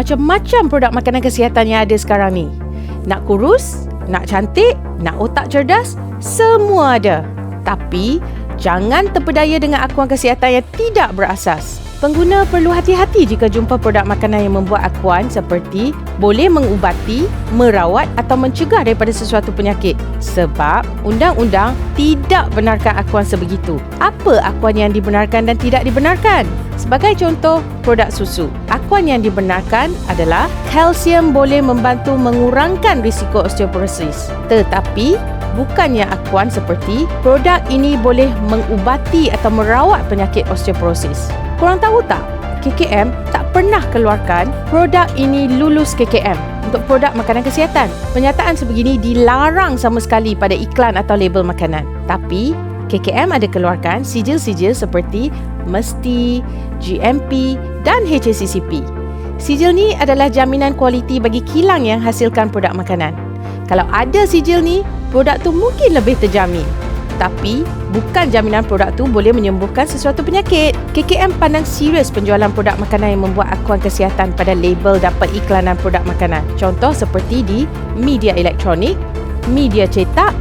Macam-macam produk makanan kesihatan yang ada sekarang ni. Nak kurus, nak cantik, nak otak cerdas, semua ada. Tapi, jangan terpedaya dengan akuan kesihatan yang tidak berasas. Pengguna perlu hati-hati jika jumpa produk makanan yang membuat akuan seperti boleh mengubati, merawat atau mencegah daripada sesuatu penyakit. Sebab undang-undang tidak benarkan akuan sebegitu. Apa akuan yang dibenarkan dan tidak dibenarkan? Sebagai contoh, produk susu. Akuan yang dibenarkan adalah kalsium boleh membantu mengurangkan risiko osteoporosis. Tetapi, bukannya akuan seperti produk ini boleh mengubati atau merawat penyakit osteoporosis. Korang tahu tak? KKM tak pernah keluarkan produk ini lulus KKM untuk produk makanan kesihatan. Pernyataan sebegini dilarang sama sekali pada iklan atau label makanan. Tapi, KKM ada keluarkan sijil-sijil seperti Mesti, GMP dan HACCP. Sijil ni adalah jaminan kualiti bagi kilang yang hasilkan produk makanan. Kalau ada sijil ni, produk tu mungkin lebih terjamin. Tapi, bukan jaminan produk tu boleh menyembuhkan sesuatu penyakit. KKM pandang serius penjualan produk makanan yang membuat akuan kesihatan pada label dapat iklanan produk makanan. Contoh seperti di media elektronik, media cetak,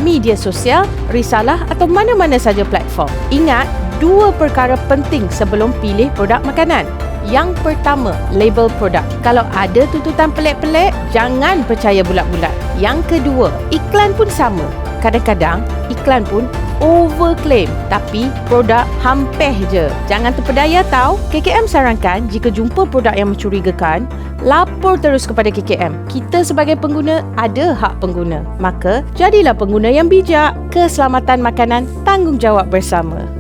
media sosial, risalah atau mana-mana saja platform. Ingat, 2 perkara penting sebelum pilih produk makanan. Yang pertama, label produk. Kalau ada tuntutan pelik-pelik, jangan percaya bulat-bulat. Yang kedua, iklan pun sama. Kadang-kadang, iklan pun overclaim. Tapi, produk hampir je. Jangan terpedaya tau. KKM sarankan jika jumpa produk yang mencurigakan, lapor terus kepada KKM. Kita sebagai pengguna ada hak pengguna. Maka, jadilah pengguna yang bijak. Keselamatan makanan, tanggungjawab bersama.